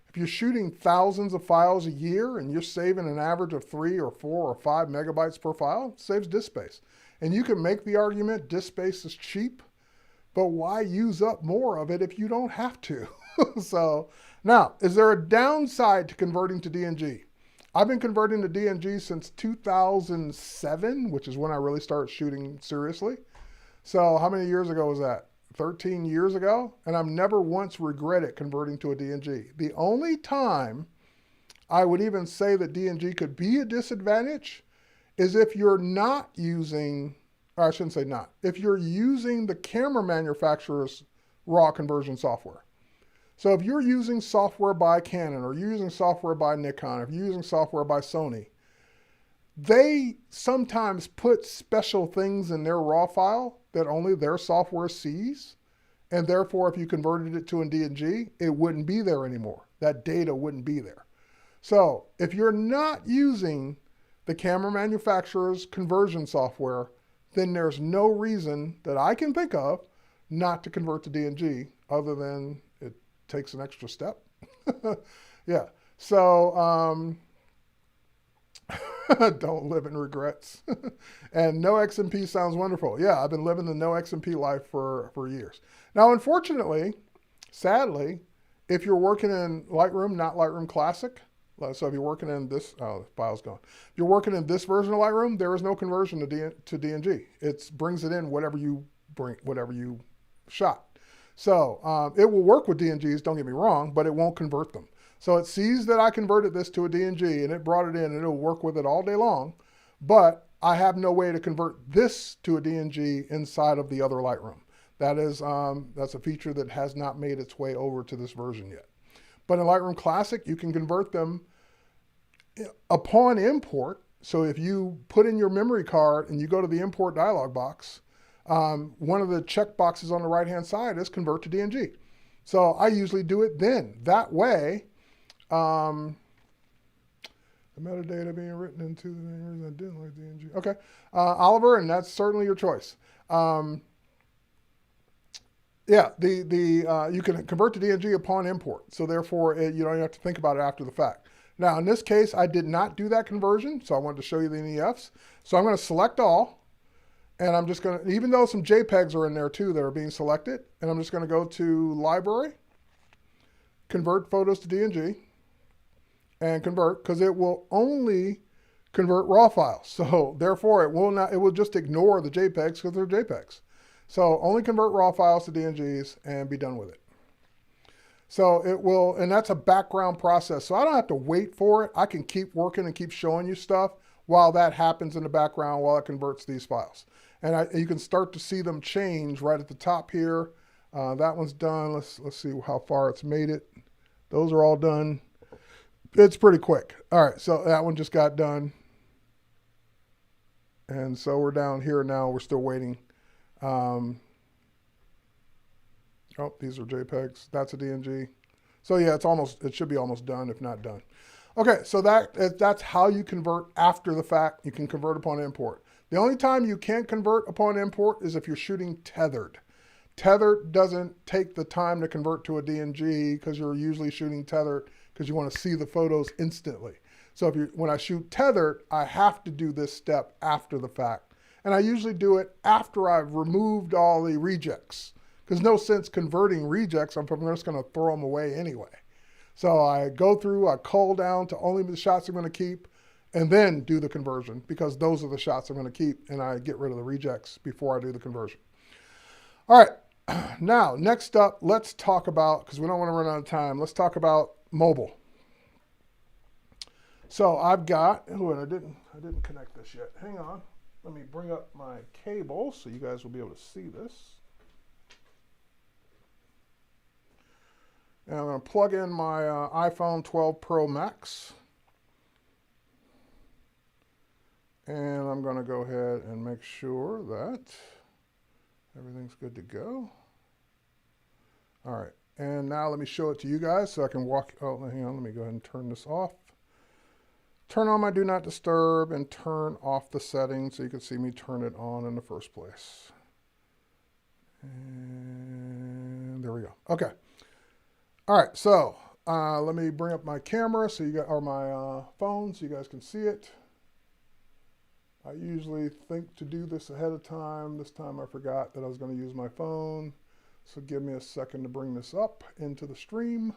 if you're shooting thousands of files a year and you're saving an average of 3 or 4 or 5 megabytes per file, it saves disk space. And you can make the argument disk space is cheap, but why use up more of it if you don't have to? So now, is there a downside to converting to DNG? I've been converting to DNG since 2007, which is when I really started shooting seriously. So how many years ago was that? 13 years ago? And I've never once regretted converting to a DNG. The only time I would even say that DNG could be a disadvantage is if you're not using, or I shouldn't say not, if you're using the camera manufacturer's RAW conversion software. So if you're using software by Canon, or you're using software by Nikon, or if you're using software by Sony, they sometimes put special things in their RAW file that only their software sees. And therefore, if you converted it to a DNG, it wouldn't be there anymore. That data wouldn't be there. So if you're not using the camera manufacturer's conversion software, then there's no reason that I can think of not to convert to DNG, other than it takes an extra step. Yeah. So don't live in regrets. And no XMP sounds wonderful. Yeah, I've been living the no XMP life for years. Now, unfortunately, sadly, if you're working in Lightroom, not Lightroom Classic, so if you're working in this, oh, the file's gone. If you're working in this version of Lightroom, there is no conversion to DNG. It brings it in whatever you shot. So it will work with DNGs, don't get me wrong, but it won't convert them. So it sees that I converted this to a DNG and it brought it in, and it'll work with it all day long, but I have no way to convert this to a DNG inside of the other Lightroom. That is, that's a feature that has not made its way over to this version yet. But in Lightroom Classic, you can convert them upon import. So if you put in your memory card and you go to the import dialog box, one of the check boxes on the right-hand side is convert to DNG. So I usually do it then. That way, the metadata being written into the areas I didn't like DNG. Okay, Oliver, and that's certainly your choice. Yeah, you can convert to DNG upon import. So therefore, you don't have to think about it after the fact. Now, in this case, I did not do that conversion, so I wanted to show you the NEFs. So I'm going to select all, and I'm just going to, even though some JPEGs are in there too that are being selected, and I'm just going to go to Library, Convert Photos to DNG, and convert, because it will only convert RAW files. So therefore, it will just ignore the JPEGs because they're JPEGs. So only convert RAW files to DNGs and be done with it. So it will, and that's a background process. So I don't have to wait for it. I can keep working and keep showing you stuff while that happens in the background, while it converts these files. And you can start to see them change right at the top here. That one's done. Let's see how far it's made it. Those are all done. It's pretty quick. All right, so that one just got done. And so we're down here now. We're still waiting. Oh, these are JPEGs. That's a DNG. So yeah, it should be almost done, if not done. Okay, so that's how you convert after the fact. You can convert upon import. The only time you can't convert upon import is if you're shooting tethered. Tethered doesn't take the time to convert to a DNG because you're usually shooting tethered because you want to see the photos instantly. So when I shoot tethered, I have to do this step after the fact. And I usually do it after I've removed all the rejects, because no sense converting rejects. I'm just going to throw them away anyway. So I go through, I cull down to only the shots I'm going to keep, and then do the conversion, because those are the shots I'm going to keep, and I get rid of the rejects before I do the conversion. All right, now next up, let's talk about, because we don't want to run out of time, let's talk about mobile. So I've got, oh, and I didn't connect this yet. Hang on. Let me bring up my cable so you guys will be able to see this. And I'm going to plug in my iPhone 12 Pro Max. And I'm going to go ahead and make sure that everything's good to go. All right. And now let me show it to you guys so I can walk. Oh, hang on. Let me go ahead and turn this off. turn on my do not disturb and turn off the settings so you can see me turn it on in the first place. And there we go. Okay. All right, so let me bring up my camera so you got, or my phone so you guys can see it. I usually think to do this ahead of time. This time I forgot that I was going to use my phone. So give me a second to bring this up into the stream.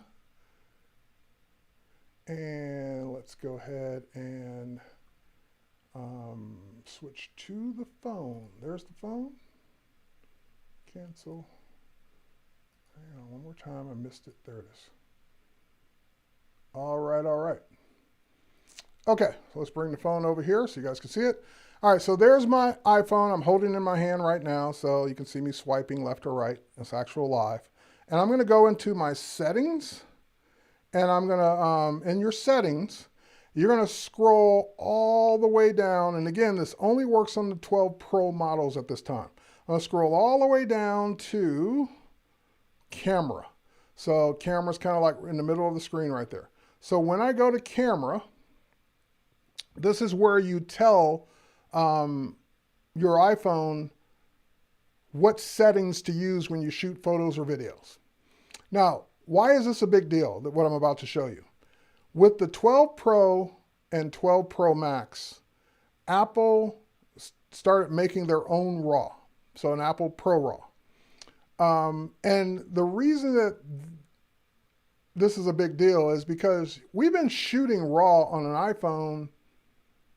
And let's go ahead and switch to the phone. There's the phone. Cancel. Hang on, one more time. I missed it. There it is. All right, all right. Okay, so let's bring the phone over here so you guys can see it. All right, so there's my iPhone. I'm holding it in my hand right now, so you can see me swiping left or right. It's actual live. And I'm going to go into my settings, and I'm going to, in your settings, you're going to scroll all the way down. And again, this only works on the 12 Pro models at this time. I'm going to scroll all the way down to camera. So camera's kind of like in the middle of the screen right there. So when I go to camera, this is where you tell your iPhone what settings to use when you shoot photos or videos. Now, why is this a big deal, what I'm about to show you? With the 12 Pro and 12 Pro Max, Apple started making their own RAW, so an Apple Pro RAW. And the reason that this is a big deal is because we've been shooting RAW on an iPhone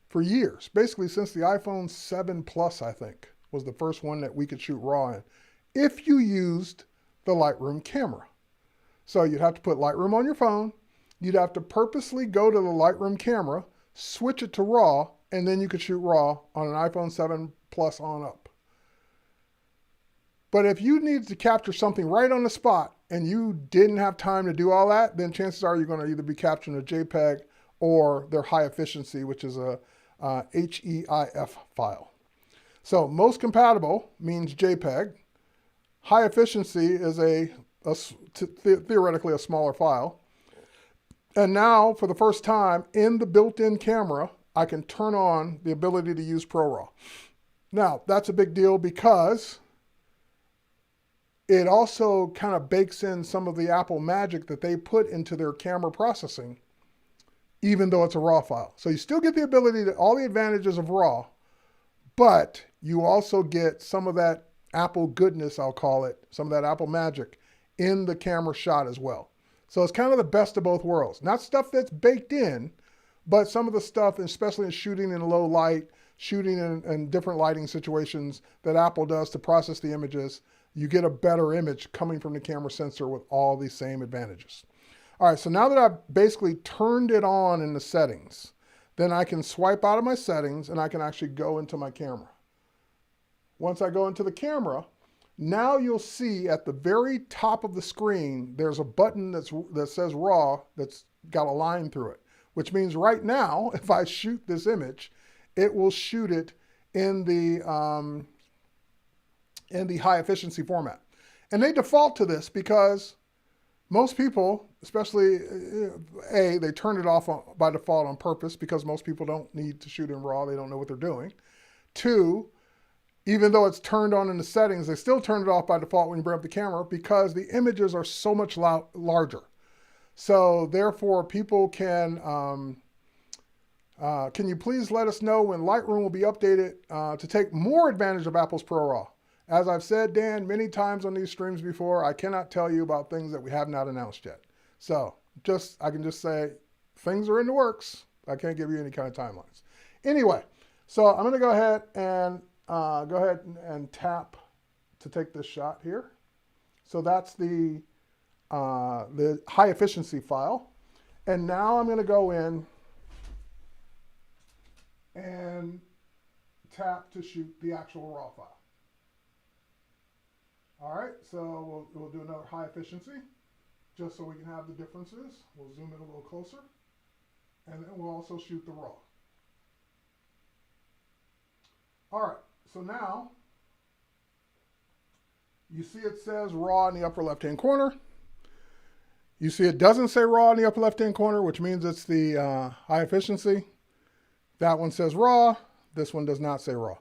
for years, basically since the iPhone 7 Plus, I think, was the first one that we could shoot RAW in, if you used the Lightroom camera. So you'd have to put Lightroom on your phone, you'd have to purposely go to the Lightroom camera, switch it to RAW, and then you could shoot RAW on an iPhone 7 Plus on up. But if you needed to capture something right on the spot and you didn't have time to do all that, then chances are you're going to either be capturing a JPEG or their high efficiency, which is a HEIF file. So most compatible means JPEG. High efficiency is theoretically a smaller file. And now, for the first time, in the built-in camera, I can turn on the ability to use ProRAW. Now, that's a big deal because it also kind of bakes in some of the Apple magic that they put into their camera processing, even though it's a RAW file. So you still get the ability to, all the advantages of RAW, but you also get some of that Apple goodness, I'll call it, some of that Apple magic in the camera shot as well. So it's kind of the best of both worlds. Not stuff that's baked in, but some of the stuff, especially in shooting in low light, shooting in different lighting situations that Apple does to process the images, you get a better image coming from the camera sensor with all these same advantages. All right, so now that I've basically turned it on in the settings, then I can swipe out of my settings and I can actually go into my camera. Once I go into the camera, now you'll see at the very top of the screen, there's a button that says RAW that's got a line through it, which means right now, if I shoot this image, it will shoot it in the high efficiency format. And they default to this because most people, especially, they turn it off by default on purpose because most people don't need to shoot in RAW. They don't know what they're doing. 2, even though it's turned on in the settings, they still turn it off by default when you bring up the camera because the images are so much larger. So therefore, people can you please let us know when Lightroom will be updated to take more advantage of Apple's ProRAW? As I've said, Dan, many times on these streams before, I cannot tell you about things that we have not announced yet. So I can just say things are in the works. I can't give you any kind of timelines. Anyway, so I'm going to go ahead and tap to take this shot here. So that's the high efficiency file. And now I'm going to go in and tap to shoot the actual RAW file. All right, so we'll do another high efficiency just so we can have the differences. We'll zoom in a little closer, and then we'll also shoot the RAW. All right, so now you see it says RAW in the upper left-hand corner. You see it doesn't say RAW in the upper left-hand corner, which means it's the high efficiency. That one says RAW. This one does not say RAW.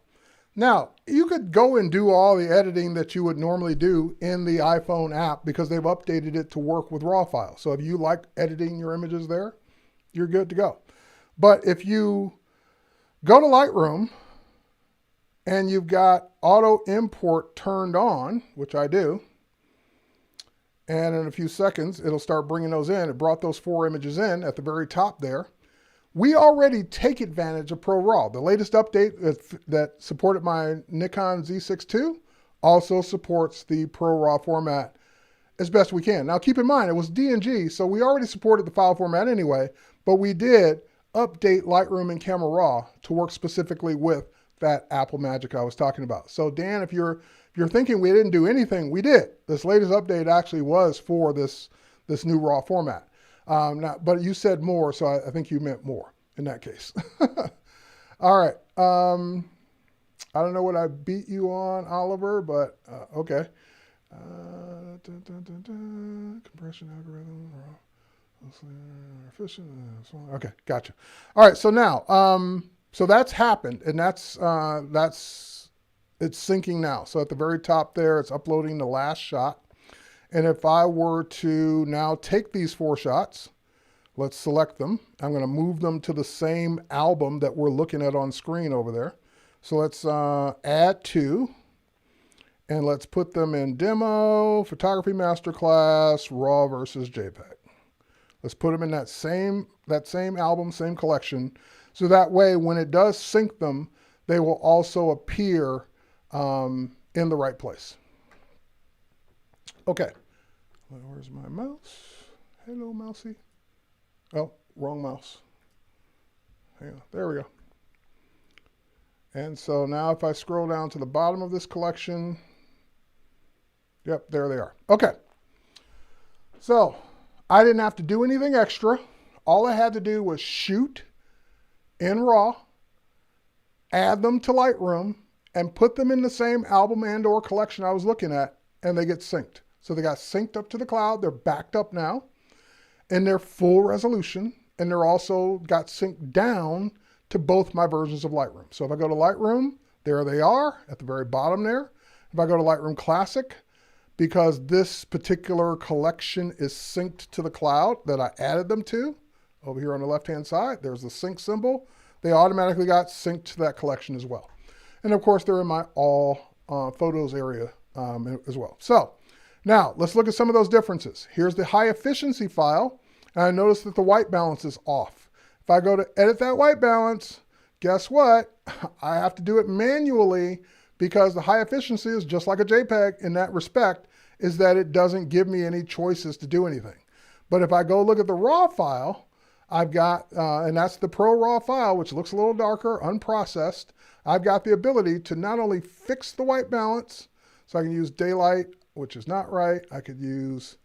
Now, you could go and do all the editing that you would normally do in the iPhone app because they've updated it to work with RAW files. So if you like editing your images there, you're good to go. But if you go to Lightroom and you've got auto import turned on, which I do, and in a few seconds, it'll start bringing those in. It brought those 4 images in at the very top there. We already take advantage of ProRAW. The latest update that supported my Nikon Z62 also supports the ProRAW format as best we can. Now keep in mind, it was DNG, so we already supported the file format anyway, but we did update Lightroom and Camera Raw to work specifically with that Apple magic I was talking about. So Dan, if you're thinking we didn't do anything, we did. This latest update actually was for this new RAW format. But you said more, so I think you meant more in that case. All right. I don't know what I beat you on, Oliver, but okay. Compression algorithm. Efficient. Okay, gotcha. All right, so now, so that's happened, and it's syncing now. So at the very top there, it's uploading the last shot. And if I were to now take these 4 shots, let's select them. I'm going to move them to the same album that we're looking at on screen over there. So let's add 2, and let's put them in Demo, Photography Masterclass, RAW versus JPEG. Let's put them in that same album, same collection, so that way when it does sync them, they will also appear in the right place. Okay. Where's my mouse? Hello, mousey. Oh, wrong mouse. Hang on. There we go. And so now if I scroll down to the bottom of this collection, yep, there they are. Okay. So I didn't have to do anything extra. All I had to do was shoot in RAW, add them to Lightroom, and put them in the same album and or collection I was looking at, and they get synced. So they got synced up to the cloud. They're backed up now, and they're full resolution, and they're also got synced down to both my versions of Lightroom. So if I go to Lightroom, there they are at the very bottom there. If I go to Lightroom Classic, because this particular collection is synced to the cloud that I added them to, over here on the left-hand side, there's the sync symbol. They automatically got synced to that collection as well. And of course, they're in my all photos area as well. So now let's look at some of those differences. Here's the high efficiency file, and I notice that the white balance is off. If I go to edit that white balance, guess what? I have to do it manually because the high efficiency is just like a JPEG in that respect, is that it doesn't give me any choices to do anything. But if I go look at the RAW file, I've got, and that's the Pro RAW file, which looks a little darker, unprocessed. I've got the ability to not only fix the white balance, so I can use daylight, which is not right. I could use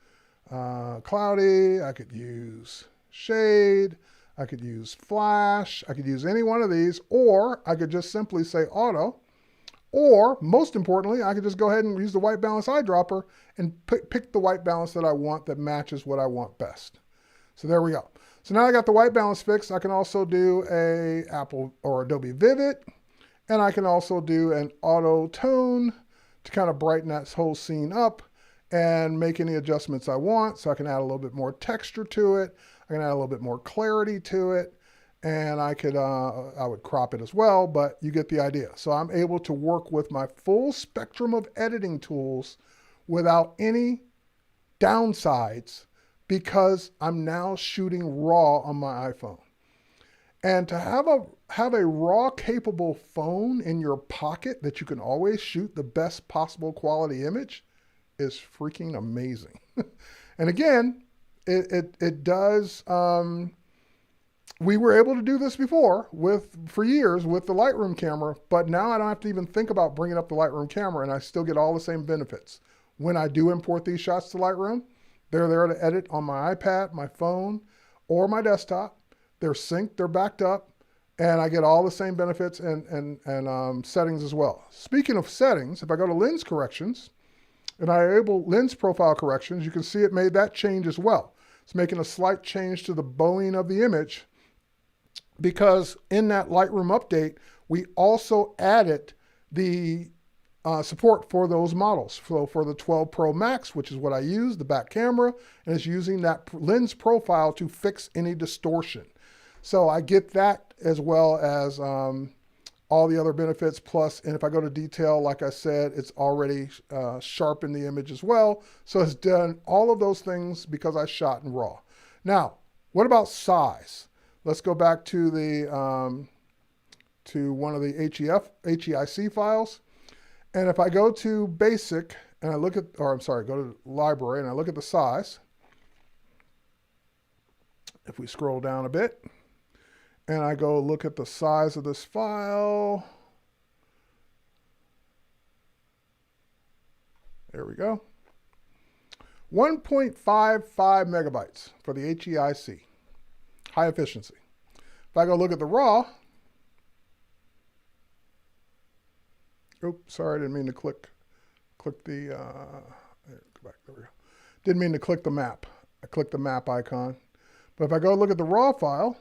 cloudy, I could use shade, I could use flash, I could use any one of these, or I could just simply say auto, or most importantly, I could just go ahead and use the white balance eyedropper and pick the white balance that I want that matches what I want best. So there we go. So now I got the white balance fixed. I can also do a Apple or Adobe Vivid, and I can also do an auto tone to kind of brighten that whole scene up and make any adjustments I want. So I can add a little bit more texture to it. I can add a little bit more clarity to it, and I would crop it as well, but you get the idea. So I'm able to work with my full spectrum of editing tools without any downsides because I'm now shooting RAW on my iPhone. And to have a RAW capable phone in your pocket that you can always shoot the best possible quality image is freaking amazing. And again, it does, we were able to do this before for years with the Lightroom camera, but now I don't have to even think about bringing up the Lightroom camera, and I still get all the same benefits. When I do import these shots to Lightroom, they're there to edit on my iPad, my phone, or my desktop. They're synced, they're backed up, and I get all the same benefits and settings as well. Speaking of settings, if I go to lens corrections, and I enable lens profile corrections, you can see it made that change as well. It's making a slight change to the bowing of the image because in that Lightroom update, we also added the support for those models. So for the 12 Pro Max, which is what I use, the back camera, and it's using that lens profile to fix any distortion. So I get that as well as all the other benefits. Plus, and if I go to detail, like I said, it's already sharpened the image as well. So it's done all of those things because I shot in RAW. Now, what about size? Let's go back to the to one of the HEIC files. And if I go to basic and I look at, or I'm sorry, go to library and I look at the size. If we scroll down a bit and I go look at the size of this file. There we go. 1.55 megabytes for the HEIC, high efficiency. If I go look at the RAW, oops, sorry, I didn't mean to click the, there, go back, there we go. Didn't mean to click the map. I clicked the map icon. But if I go look at the RAW file,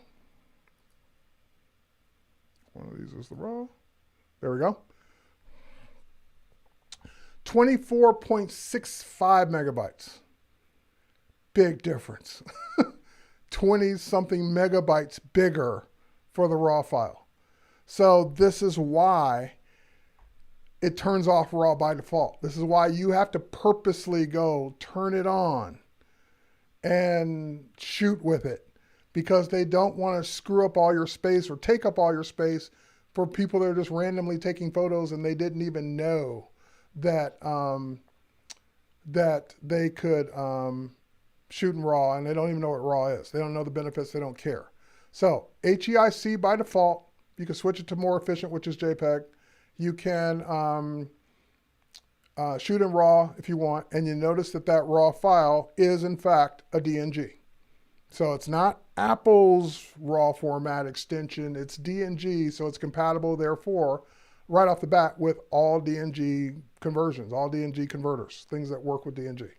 one of these is the RAW, there we go. 24.65 megabytes. Big difference. 20 something megabytes bigger for the RAW file. So this is why it turns off RAW by default. This is why you have to purposely go turn it on and shoot with it, because they don't want to screw up all your space or take up all your space for people that are just randomly taking photos and they didn't even know that that they could shoot in RAW, and they don't even know what RAW is. They don't know the benefits. They don't care. So HEIC by default, you can switch it to more efficient, which is JPEG. You can shoot in RAW if you want, and you notice that that RAW file is in fact a DNG. So it's not Apple's RAW format extension, it's DNG, so it's compatible, therefore, right off the bat with all DNG conversions, all DNG converters, things that work with DNG.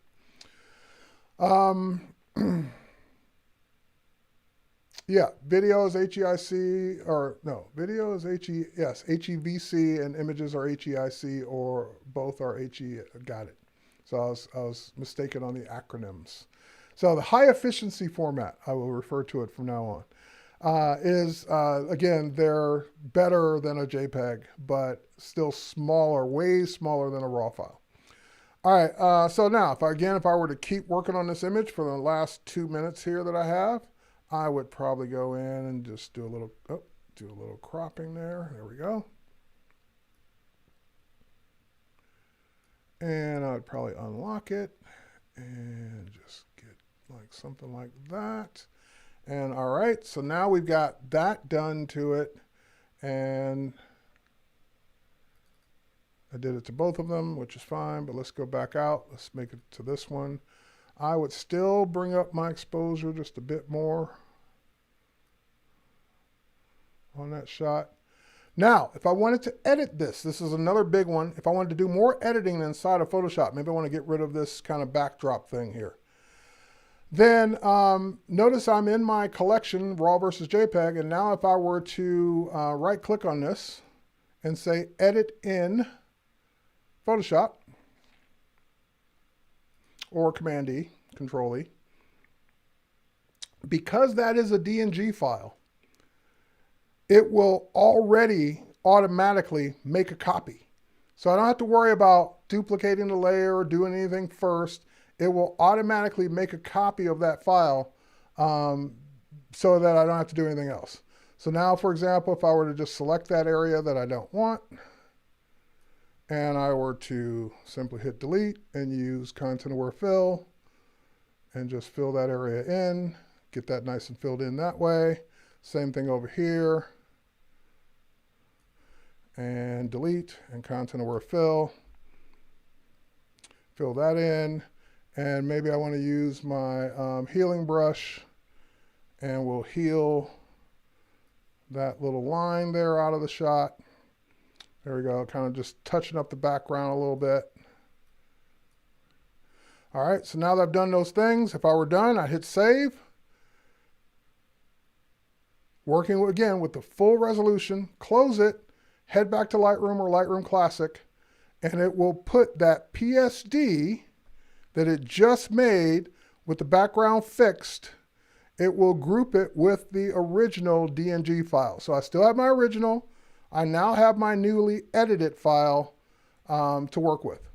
Yeah, video is HEIC, or no, video is HEVC, and images are HEIC, or both are HE, got it. So I was mistaken on the acronyms. So the high efficiency format, I will refer to it from now on, is, again, they're better than a JPEG, but still smaller, way smaller than a RAW file. All right, so now, if I were to keep working on this image for the last 2 minutes here that I have, I would probably go in and just do a little, cropping there. There we go. And I would probably unlock it and just get like something like that. And all right, so now we've got that done to it. And I did it to both of them, which is fine, but let's go back out. Let's make it to this one. I would still bring up my exposure just a bit more on that shot. Now, if I wanted to edit this is another big one. If I wanted to do more editing inside of Photoshop, maybe I want to get rid of this kind of backdrop thing here. Then notice I'm in my collection, RAW versus JPEG, and now if I were to right click on this and say edit in Photoshop, or Command E, Control E, because that is a DNG file, it will already automatically make a copy. So I don't have to worry about duplicating the layer or doing anything first. It will automatically make a copy of that file so that I don't have to do anything else. So now, for example, if I were to just select that area that I don't want, and I were to simply hit delete and use content aware fill and just fill that area in, get that nice and filled in that way. Same thing over here. And delete and content aware fill. Fill that in. And maybe I want to use my healing brush, and we'll heal that little line there out of the shot. There we go, kind of just touching up the background a little bit. All right, so now that I've done those things, if I were done, I'd hit save. working again with the full resolution, close it, head back to Lightroom or Lightroom Classic, and it will put that PSD that it just made with the background fixed, it will group it with the original DNG file. So I still have my original. I now have my newly edited file to work with.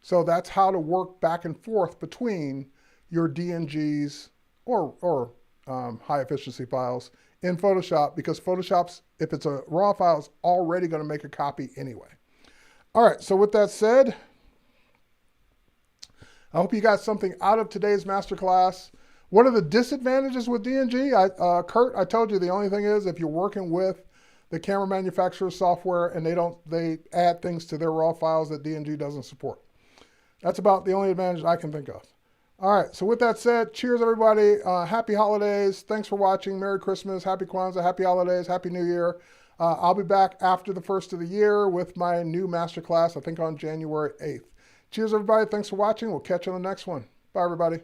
So that's how to work back and forth between your DNGs or high efficiency files in Photoshop, because Photoshop's, if it's a raw file, it's already going to make a copy anyway. All right, so with that said, I hope you got something out of today's masterclass. What are the disadvantages with DNG? Kurt, I told you the only thing is if you're working with the camera manufacturer software and they add things to their raw files that DNG doesn't support. That's about the only advantage I can think of. All right, so with that said, cheers everybody. Happy holidays. Thanks for watching. Merry Christmas, Happy Kwanzaa, Happy Holidays, Happy New Year. I'll be back after the first of the year with my new masterclass, I think on January 8th. Cheers everybody. Thanks for watching. We'll catch you on the next one. Bye everybody.